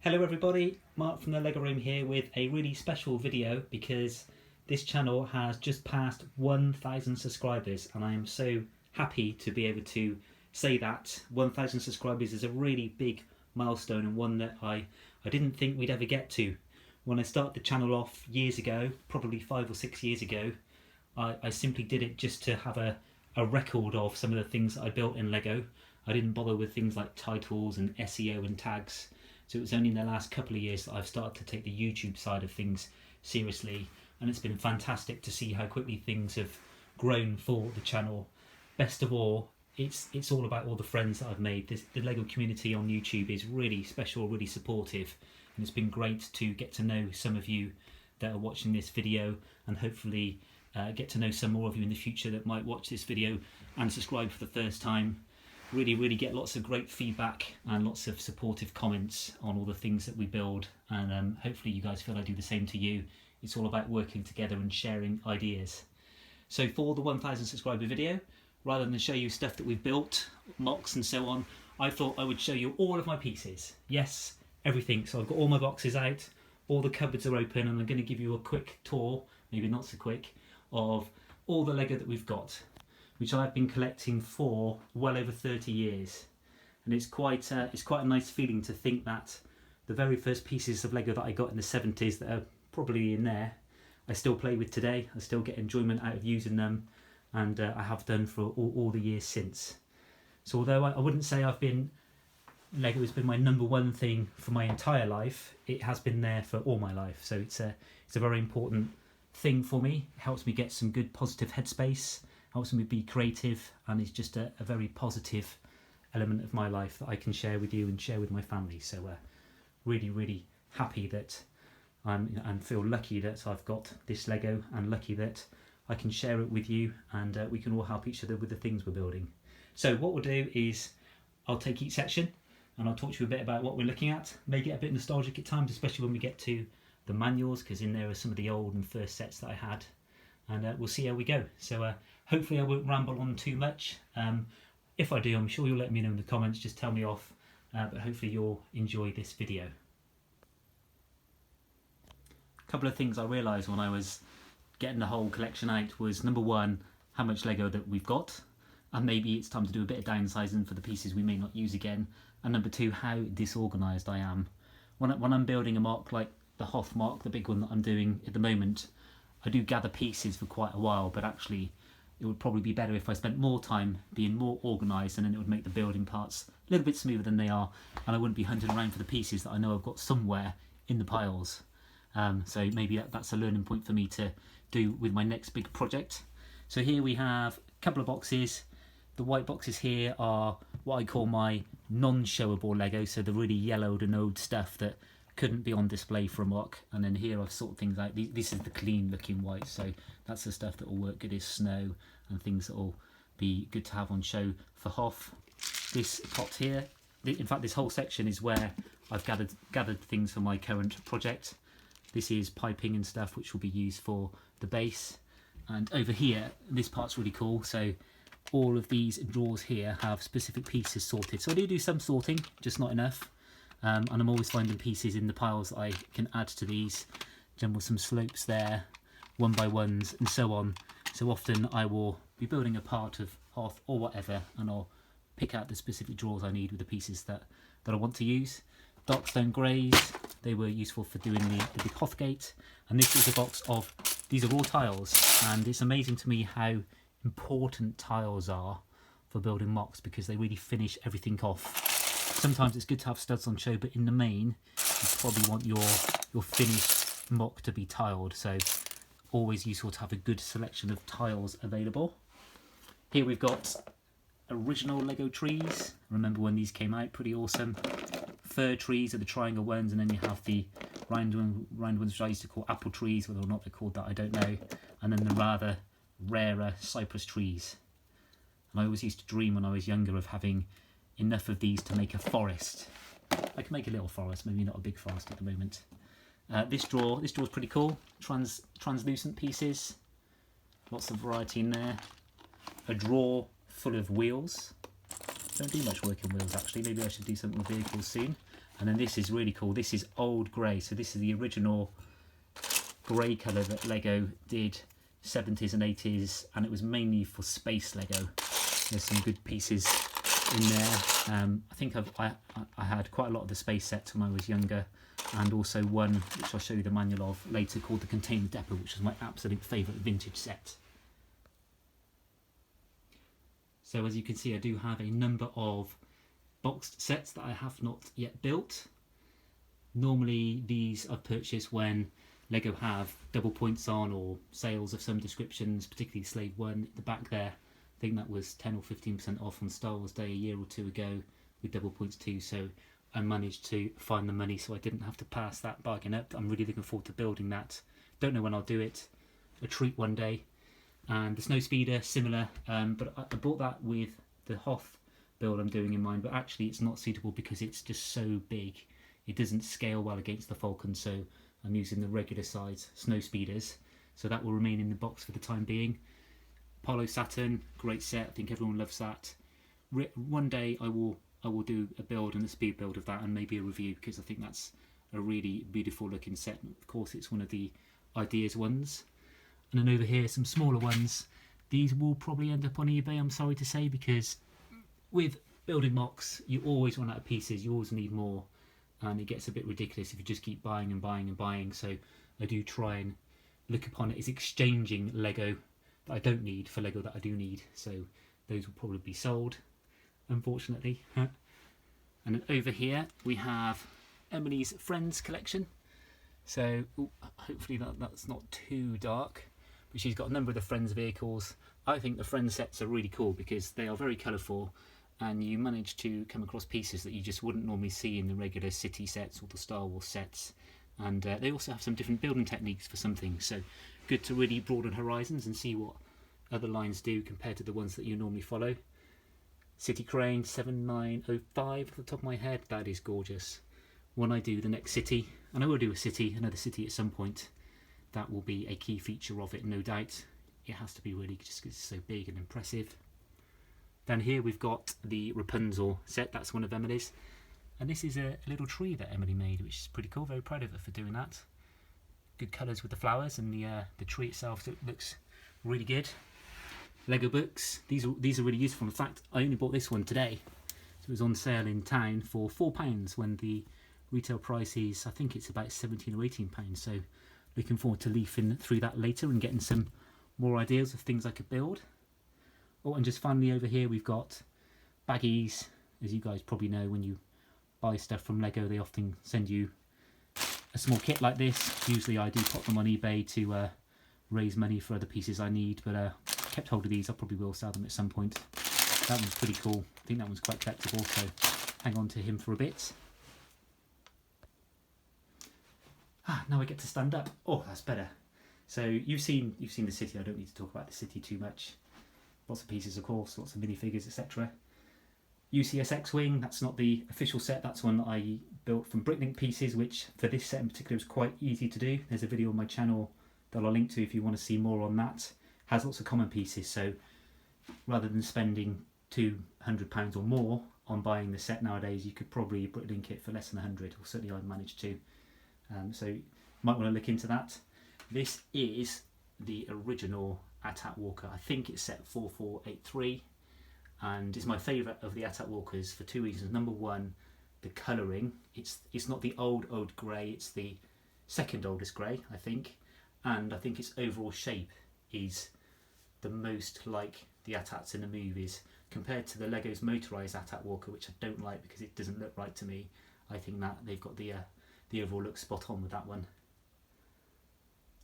Hello everybody, Mark from the Lego Room here with a really special video because this channel has just passed 1,000 subscribers and I am so happy to be able to say that 1,000 subscribers is a really big milestone and one that I didn't think we'd ever get to. When I started the channel off years ago, probably 5 or 6 years ago, I simply did it just to have a record of some of the things that I built in Lego. I didn't bother with things like titles and SEO and tags. So it was only in the last couple of years that I've started to take the YouTube side of things seriously, and it's been fantastic to see how quickly things have grown for the channel. Best of all, it's all about all the friends that I've made. The Lego community on YouTube is really special, really supportive, and it's been great to get to know some of you that are watching this video, and hopefully get to know some more of you in the future that might watch this video and subscribe for the first time. Really get lots of great feedback and lots of supportive comments on all the things that we build, and hopefully you guys feel I do the same to you. It's all about working together and sharing ideas. So for the 1,000 subscriber video, rather than show you stuff that we've built, MOCs and so on, I thought I would show you all of my pieces. Yes, everything. So I've got all my boxes out, all the cupboards are open, and I'm going to give you a quick tour, maybe not so quick, of all the Lego that we've got, which I've been collecting for well over 30 years. And it's quite a nice feeling to think that the very first pieces of Lego that I got in the 70s that are probably in there, I still play with today. I still get enjoyment out of using them, and I have done for all the years since. So although I wouldn't say Lego has been my number one thing for my entire life, it has been there for all my life. So it's a very important thing for me. It helps me get some good positive headspace, helps me be creative, and it's just a very positive element of my life that I can share with you and share with my family. So really happy that and feel lucky that I've got this Lego, and lucky that I can share it with you, and we can all help each other with the things we're building. So what we'll do is I'll take each section and I'll talk to you a bit about what we're looking at. May get a bit nostalgic at times, especially when we get to the manuals, because in there are some of the old and first sets that I had, and we'll see how we go. So hopefully I won't ramble on too much. If I do, I'm sure you'll let me know in the comments, just tell me off, but hopefully you'll enjoy this video. A couple of things I realised when I was getting the whole collection out was, number one, how much Lego that we've got, and maybe it's time to do a bit of downsizing for the pieces we may not use again, and number two, how disorganised I am. When I'm building a MOC like the Hoth MOC, the big one that I'm doing at the moment, I do gather pieces for quite a while, but actually it would probably be better if I spent more time being more organised, and then it would make the building parts a little bit smoother than they are, and I wouldn't be hunting around for the pieces that I know I've got somewhere in the piles. So maybe that's a learning point for me to do with my next big project. So here we have a couple of boxes. The white boxes here are what I call my non-showable Lego, so the really yellowed and old stuff that couldn't be on display for a MOC. And then here I've sorted things out. This is the clean looking white, so that's the stuff that will work good as snow and things that will be good to have on show for Hoth. This pot here, in fact this whole section is where I've gathered things for my current project. This is piping and stuff which will be used for the base. And over here, this part's really cool, so all of these drawers here have specific pieces sorted. So I do some sorting, just not enough. And I'm always finding pieces in the piles that I can add to these. Jumble some slopes there, 1x1s and so on. So often I will be building a part of Hoth or whatever, and I'll pick out the specific drawers I need with the pieces that I want to use. Darkstone greys, they were useful for doing the big Hoth gate. And this is a box of, these are all tiles, and it's amazing to me how important tiles are for building MOCs, because they really finish everything off. Sometimes it's good to have studs on show, but in the main, you probably want your finished MOC to be tiled. So always useful to have a good selection of tiles available. Here we've got original Lego trees. Remember when these came out? Pretty awesome. Fir trees are the triangle ones, and then you have the round ones which I used to call apple trees. Whether or not they're called that, I don't know. And then the rather rarer cypress trees. And I always used to dream when I was younger of having enough of these to make a forest. I can make a little forest, maybe not a big forest at the moment. This drawer is pretty cool. Translucent pieces, lots of variety in there. A drawer full of wheels. Don't do much work in wheels actually. Maybe I should do something with vehicles soon. And then this is really cool. This is old grey. So this is the original grey colour that Lego did 70s and 80s, and it was mainly for space Lego. There's some good pieces in there. I think I had quite a lot of the space sets when I was younger, and also one which I'll show you the manual of later called the Container Depot, which is my absolute favourite vintage set. So as you can see, I do have a number of boxed sets that I have not yet built. Normally these I've purchased when Lego have double points on or sales of some descriptions, particularly Slave 1 at the back there. I think that was 10 or 15% off on Star Wars Day a year or two ago with double points too, so I managed to find the money so I didn't have to pass that bargain up. I'm really looking forward to building that. Don't know when I'll do it. A treat one day. And the Snow Speeder, similar, but I bought that with the Hoth build I'm doing in mind, but actually it's not suitable because it's just so big. It doesn't scale well against the Falcon, so I'm using the regular size Snow Speeders. So that will remain in the box for the time being. Apollo Saturn, great set. I think everyone loves that. One day I will do a build and a speed build of that, and maybe a review, because I think that's a really beautiful looking set. Of course, it's one of the Ideas ones. And then over here, some smaller ones. These will probably end up on eBay, I'm sorry to say, because with building MOCs, you always run out of pieces. You always need more, and it gets a bit ridiculous if you just keep buying and buying and buying. So I do try and look upon it as exchanging Lego that I don't need for Lego that I do need. So those will probably be sold, unfortunately. And then over here we have Emily's Friends collection. So hopefully that's not too dark, but she's got a number of the Friends vehicles. I think the Friends sets are really cool because they are very colourful, and you manage to come across pieces that you just wouldn't normally see in the regular City sets or the Star Wars sets. And they also have some different building techniques for some things, so good to really broaden horizons and see what other lines do compared to the ones that you normally follow. City Crane 7905 off the top of my head, that is gorgeous. When I do the next city, and I will do another city at some point, that will be a key feature of it, no doubt. It has to be really, just because it's so big and impressive. Down here we've got the Rapunzel set, that's one of Emily's. And this is a little tree that Emily made, which is pretty cool, very proud of her for doing that. Good colours with the flowers, and the tree itself looks really good. Lego books, these are really useful. In fact, I only bought this one today. So it was on sale in town for £4 when the retail price is, I think it's about £17 or £18. So looking forward to leafing through that later and getting some more ideas of things I could build. Oh, and just finally over here we've got baggies. As you guys probably know, when you buy stuff from Lego, they often send you a small kit like this. Usually I do pop them on eBay to raise money for other pieces I need, but kept hold of these. I probably will sell them at some point. That one's pretty cool. I think that one's quite collectible, so hang on to him for a bit. Now I get to stand up. Oh, that's better. So you've seen the city. I don't need to talk about the city too much. Lots of pieces, of course, lots of minifigures, etc. UCS X-Wing, that's not the official set, that's one that I built from Bricklink pieces, which for this set in particular was quite easy to do. There's a video on my channel that I'll link to if you want to see more on that. Has lots of common pieces, so rather than spending £200 or more on buying the set nowadays, you could probably Bricklink it for less than 100, or certainly I managed to. So you might want to look into that. This is the original AT-AT Walker. I think it's set 4483, and it's my favourite of the AT-AT Walkers for two reasons. Number one, the colouring. It's not the old grey, it's the second oldest grey, I think. And I think its overall shape is the most like the AT-ATs in the movies, compared to the Lego's motorised AT-AT Walker, which I don't like because it doesn't look right to me. I think that they've got the overall look spot on with that one.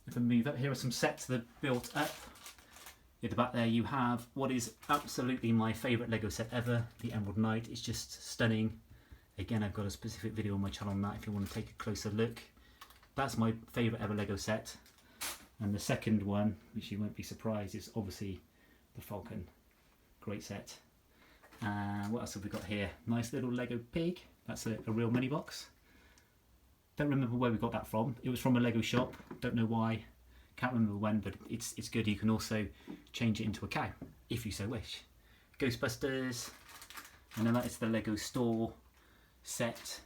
If I move up, here are some sets that are built up. At the back there you have what is absolutely my favourite Lego set ever, the Emerald Knight. It's just stunning. Again, I've got a specific video on my channel on that if you want to take a closer look. That's my favourite ever Lego set. And the second one, which you won't be surprised, is obviously the Falcon. Great set. What else have we got here? Nice little Lego pig. That's a real mini box. Don't remember where we got that from. It was from a Lego shop. Don't know why. Can't remember when, but it's good. You can also change it into a cow if you so wish. Ghostbusters, and then that is the Lego store set.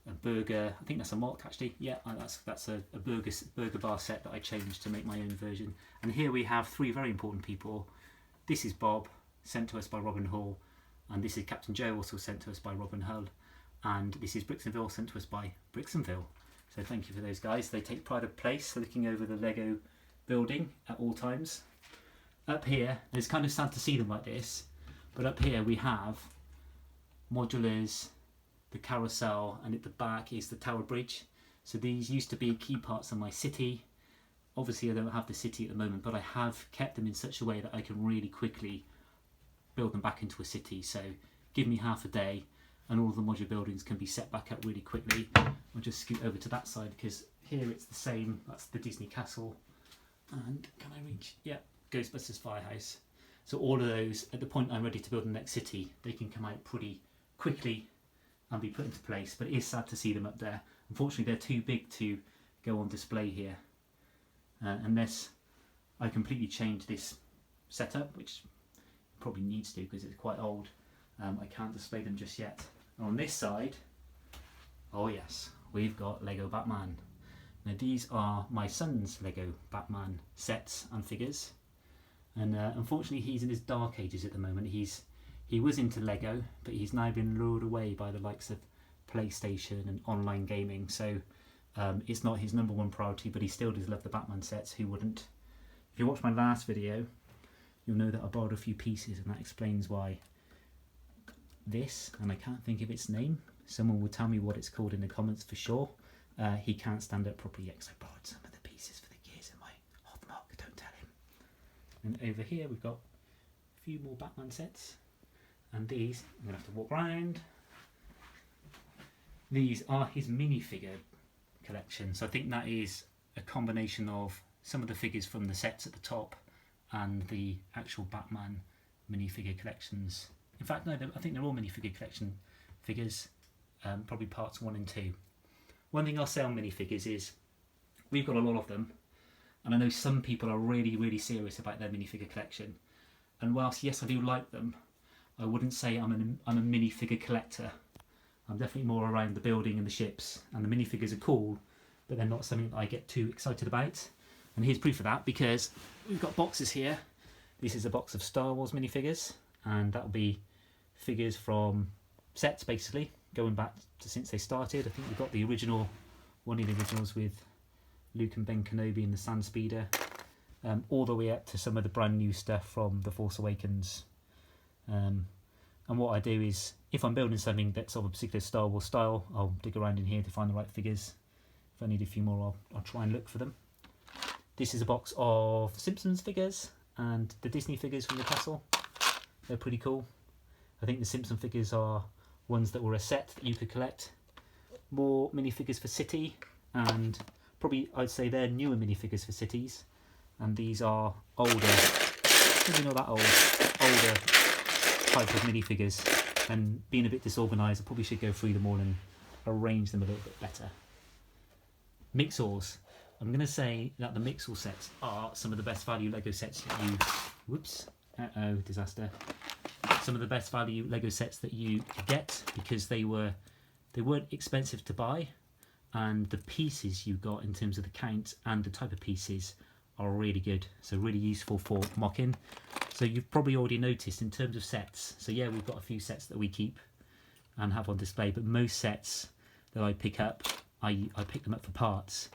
a burger. I think that's a mock actually. Yeah, that's a burger bar set that I changed to make my own version. And here we have three very important people. This is Bob, sent to us by Robin Hall, and this is Captain Joe, also sent to us by Robin Hull, and this is Brixtonville, sent to us by Brixtonville. So thank you for those guys. They take pride of place looking over the Lego building at all times. Up here, it's kind of sad to see them like this, but up here we have modulars, the carousel, and at the back is the Tower Bridge. So these used to be key parts of my city. Obviously I don't have the city at the moment, but I have kept them in such a way that I can really quickly build them back into a city. So give me half a day and all the modular buildings can be set back up really quickly. I'll just scoot over to that side because here it's the same. That's the Disney Castle. And can I reach? Yeah, Ghostbusters Firehouse. So all of those, at the point I'm ready to build the next city, they can come out pretty quickly and be put into place. But it is sad to see them up there. Unfortunately, they're too big to go on display here. Unless I completely change this setup, which probably needs to because it's quite old. I can't display them just yet. And on this side, oh yes, we've got Lego Batman. Now these are my son's Lego Batman sets and figures, and unfortunately he's in his dark ages at the moment. He was into Lego, but he's now been lured away by the likes of PlayStation and online gaming, so it's not his number one priority, but he still does love the Batman sets. Who wouldn't? If you watch my last video, you'll know that I borrowed a few pieces, and that explains why this, and I can't think of its name, someone will tell me what it's called in the comments for sure. He can't stand up properly yet because I borrowed some of the pieces for the gears in my hot mock, don't tell him. And over here we've got a few more Batman sets, and these, I'm going to have to walk around. These are his minifigure collection, so I think that is a combination of some of the figures from the sets at the top and the actual Batman minifigure collections. In fact, no, I think they're all minifigure collection figures, probably parts 1 and 2. One thing I'll say on minifigures is we've got a lot of them, and I know some people are really, really serious about their minifigure collection. And whilst yes, I do like them, I wouldn't say I'm a minifigure collector. I'm definitely more around the building and the ships, and the minifigures are cool, but they're not something that I get too excited about. And here's proof of that, because we've got boxes here. This is a box of Star Wars minifigures, and that'll be figures from sets basically, going back to since they started. I think we've got the original, one of the originals with Luke and Ben Kenobi and the Sand Speeder, all the way up to some of the brand new stuff from The Force Awakens. And what I do is, if I'm building something that's of a particular Star Wars style, I'll dig around in here to find the right figures. If I need a few more, I'll try and look for them. This is a box of Simpsons figures and the Disney figures from the castle. They're pretty cool. I think the Simpson figures are ones that were a set that you could collect. More minifigures for City, and probably I'd say they're newer minifigures for cities. And these are older, maybe not that old, older type of minifigures. And being a bit disorganised, I probably should go through them all and arrange them a little bit better. Mixors. I'm going to say that the Mixor sets are some of the best value Lego sets that you... Whoops. Uh-oh, disaster. Some of the best value Lego sets that you get, because they weren't expensive to buy, and the pieces you got in terms of the count and the type of pieces are really good, so really useful for mocking. So you've probably already noticed in terms of sets, so yeah, we've got a few sets that we keep and have on display, but most sets that I pick up, I pick them up for parts.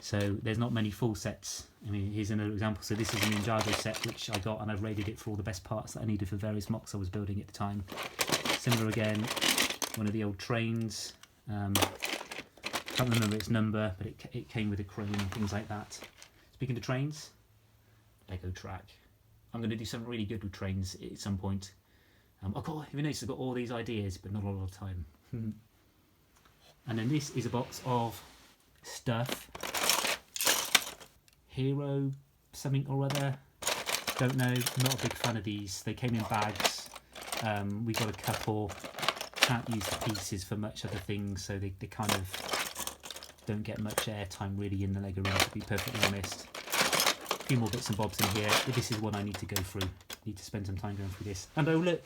So there's not many full sets. I mean, here's another example. So this is an Ninjago set which I got, and I've rated it for all the best parts that I needed for various MOCs I was building at the time. Similar again, one of the old trains. Can't remember its number, but it came with a crane and things like that. Speaking of trains, Lego track. I'm going to do something really good with trains at some point. Oh God, you notice I've got all these ideas, but not a lot of time. And then this is a box of stuff. Hero something or other, don't know, not a big fan of these. They came in bags. We got a couple, can't use the pieces for much other things, so they kind of don't get much airtime really in the Lego room, to be perfectly honest. A few more bits and bobs in here, but this is one I need to go through. Need to spend some time going through this. And oh look,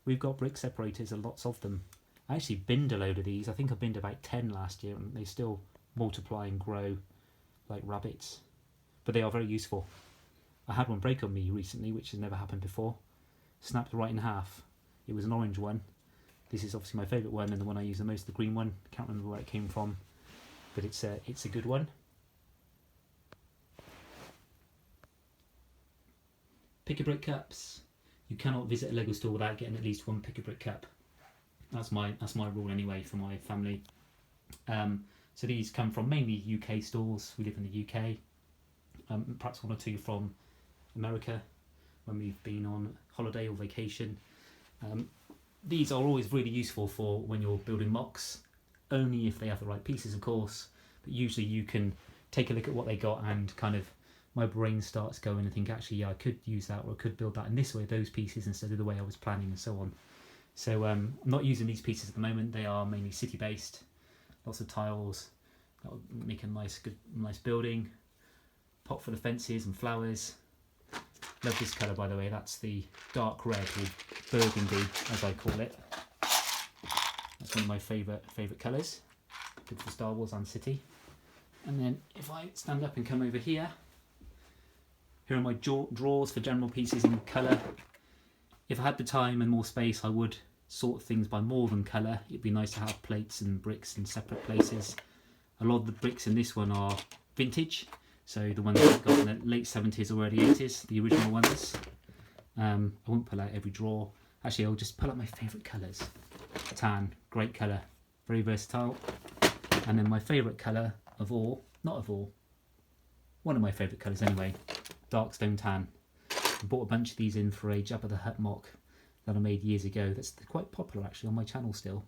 we've got brick separators and lots of them. I actually binned a load of these. I think I binned about 10 last year, and they still multiply and grow like rabbits. But they are very useful. I had one break on me recently, which has never happened before. Snapped right in half. It was an orange one. This is obviously my favourite one, and the one I use the most, the green one. Can't remember where it came from, but it's a good one. Pick-a-brick cups. You cannot visit a Lego store without getting at least one pick-a-brick cup. That's my rule anyway for my family. So these come from mainly UK stores. We live in the UK. Perhaps one or two from America when we've been on holiday or vacation. These are always really useful for when you're building MOCs, only if they have the right pieces, of course. But usually you can take a look at what they got and kind of, my brain starts going and think, actually, yeah, I could use that, or I could build that in this way, those pieces, instead of the way I was planning, and so on. So I'm not using these pieces at the moment. They are mainly city-based, lots of tiles. That would make a nice building. Pot for the fences and flowers. Love this colour, by the way. That's the dark red, or burgundy, as I call it. That's one of my favourite colours. Good for Star Wars and City. And then if I stand up and come over here, here are my drawers for general pieces in colour. If I had the time and more space, I would sort things by more than colour. It'd be nice to have plates and bricks in separate places. A lot of the bricks in this one are vintage, so the ones that I got in the late 70s or early 80s, the original ones. I won't pull out every drawer. Actually, I'll just pull out my favourite colours. Tan, great colour, very versatile. And then my favourite colour of all, not of all, one of my favourite colours anyway, dark stone tan. I bought a bunch of these in for a Jabba the Hutt MOC that I made years ago. That's quite popular actually on my channel still.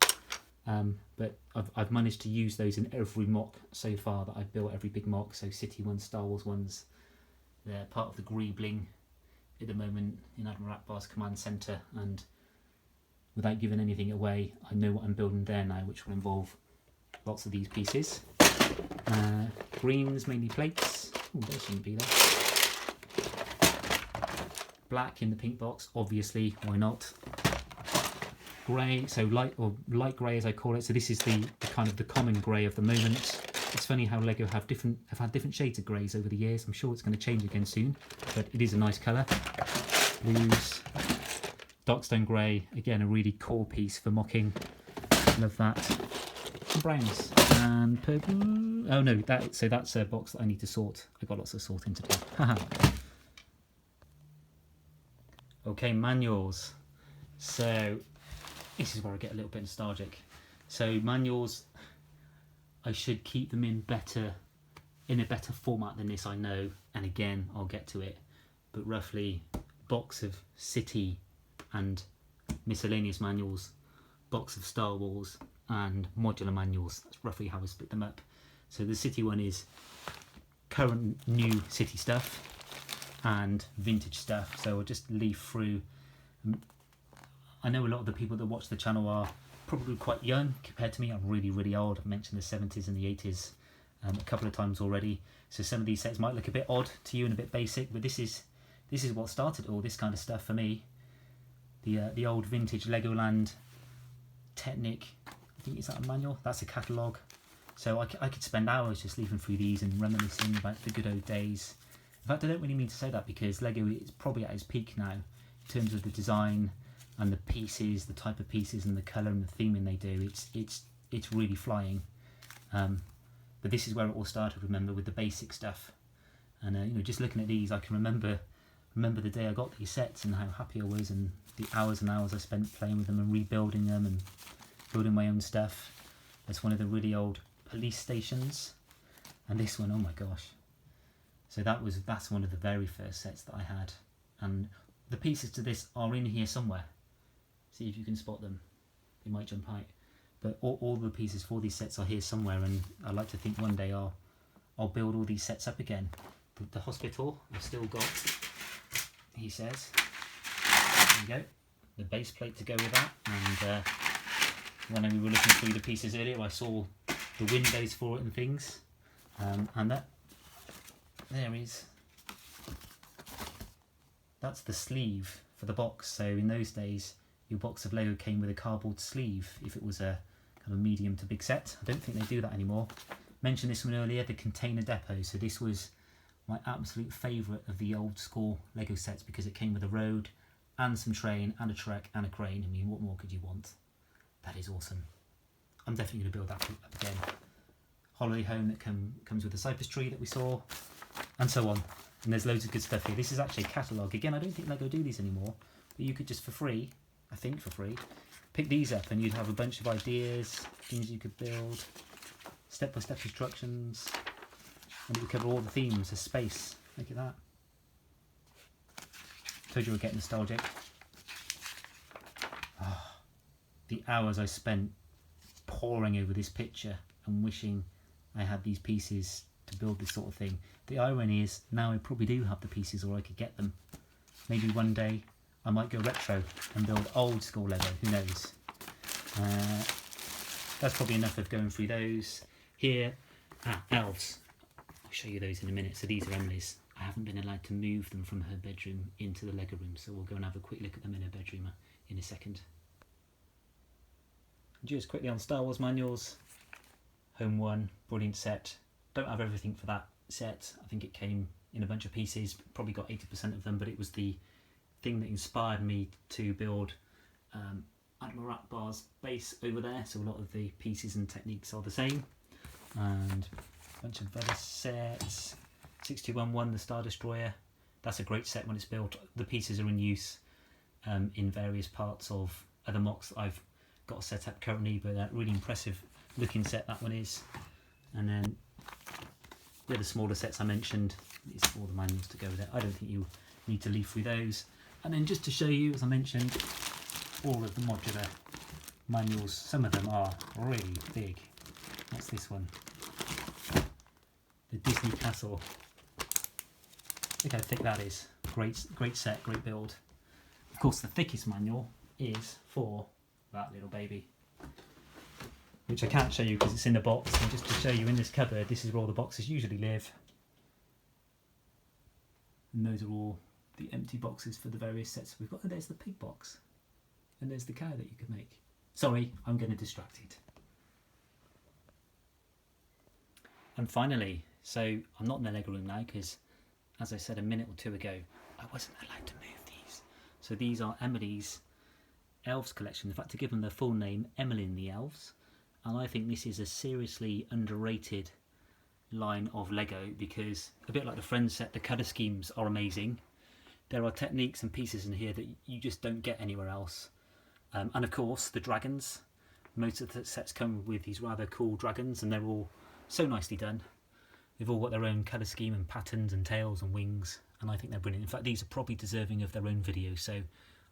But I've managed to use those in every MOC so far that I've built, every big MOC, so City ones, Star Wars ones. They're part of the Bricklink at the moment in Admiral Akbar's command centre, and without giving anything away, I know what I'm building there now, which will involve lots of these pieces. Greens, mainly plates. Oh, those shouldn't be there. Black in the pink box, obviously, why not? Grey, so light grey as I call it. So this is the kind of the common grey of the moment. It's funny how Lego have had different shades of greys over the years. I'm sure it's going to change again soon, but it is a nice colour. Blues, darkstone grey, again a really core piece for mocking. Love that. And browns and purple. Oh no, that's a box that I need to sort. I've got lots of sorting to do. Okay, manuals. So this is where I get a little bit nostalgic. So manuals, I should keep them in a better format than this, I know, and again I'll get to it, but roughly box of City and miscellaneous manuals, box of Star Wars, and modular manuals. That's roughly how I split them up. So the City one is current new City stuff and vintage stuff, so I'll just leaf through. I know a lot of the people that watch the channel are probably quite young compared to me. I'm really old. I've mentioned the 70s and the 80s a couple of times already, so some of these sets might look a bit odd to you and a bit basic, but this is what started all this kind of stuff for me. The old vintage Legoland Technic, I think, is that a manual? That's a catalogue. So I could spend hours just leafing through these and reminiscing about the good old days. In fact, I don't really mean to say that, because Lego is probably at its peak now in terms of the design and the pieces, the type of pieces and the colour and the theming they do. It's really flying. But this is where it all started, remember, with the basic stuff. And you know, just looking at these, I can remember the day I got these sets and how happy I was, and the hours and hours I spent playing with them and rebuilding them and building my own stuff. That's one of the really old police stations, and this one, oh my gosh. So that's one of the very first sets that I had, and the pieces to this are in here somewhere. See if you can spot them. They might jump out, but all the pieces for these sets are here somewhere, and I like to think one day I'll build all these sets up again. The hospital I've still got, he says. There you go, the base plate to go with that. And when we were looking through the pieces earlier, I saw the windows for it and things, and that's the sleeve for the box. So in those days your box of Lego came with a cardboard sleeve if it was a kind of medium to big set. I don't think they do that anymore. Mentioned this one earlier, the container depot. So this was my absolute favourite of the old school Lego sets because it came with a road and some train and a trek and a crane. I mean, what more could you want? That is awesome. I'm definitely going to build that up again. Holiday home that comes with a cypress tree that we saw, and so on. And there's loads of good stuff here. This is actually a catalogue. Again, I don't think Lego do these anymore, but you could just for free, I think for free, pick these up and you'd have a bunch of ideas, things you could build, step-by-step instructions, and it would cover all the themes of space. Look at that. Told you we'd get nostalgic. Oh, the hours I spent poring over this picture and wishing I had these pieces to build this sort of thing. The irony is now I probably do have the pieces, or I could get them. Maybe one day I might go retro and build old school Lego, who knows. That's probably enough of going through those. Here, elves. I'll show you those in a minute. So these are Emily's. I haven't been allowed to move them from her bedroom into the Lego room, so we'll go and have a quick look at them in her bedroom in a second. Just quickly on Star Wars manuals. Home 1, brilliant set. Don't have everything for that set. I think it came in a bunch of pieces, probably got 80% of them, but it was the thing that inspired me to build Admiral Akbar's base over there, so a lot of the pieces and techniques are the same. And a bunch of other sets. 6211, the Star Destroyer. That's a great set when it's built. The pieces are in use in various parts of other MOCs that I've got set up currently, but really impressive looking set that one is. And then the other smaller sets I mentioned, it's all the manuals to go with it. I don't think you need to leaf through those. And then just to show you, as I mentioned, all of the modular manuals. Some of them are really big. What's this one? The Disney Castle. Look how thick that is. Great set, great build. Of course, the thickest manual is for that little baby, which I can't show you because it's in the box. And just to show you, in this cupboard, this is where all the boxes usually live. And those are all the empty boxes for the various sets we've got. And there's the pig box. And there's the cow that you could make. Sorry, I'm getting distracted. And finally, so I'm not in the Lego room now because, as I said a minute or two ago, I wasn't allowed to move these. So these are Emily's Elves collection. In fact, to give them their full name, Emily and the Elves. And I think this is a seriously underrated line of Lego because, a bit like the Friends set, the colour schemes are amazing. There are techniques and pieces in here that you just don't get anywhere else. And of course, the dragons. Most of the sets come with these rather cool dragons, and they're all so nicely done. They've all got their own colour scheme and patterns and tails and wings, and I think they're brilliant. In fact, these are probably deserving of their own video, so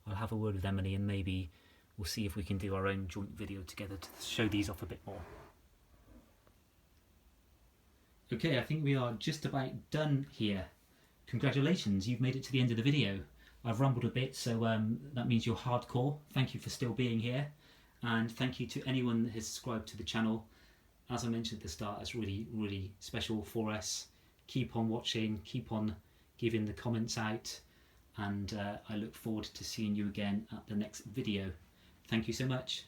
I'll have a word with Emily and maybe we'll see if we can do our own joint video together to show these off a bit more. Okay, I think we are just about done here. Congratulations, you've made it to the end of the video. I've rambled a bit, so that means you're hardcore. Thank you for still being here, and thank you to anyone that has subscribed to the channel. As I mentioned at the start, it's really, really special for us. Keep on watching, keep on giving the comments out, and I look forward to seeing you again at the next video. Thank you so much.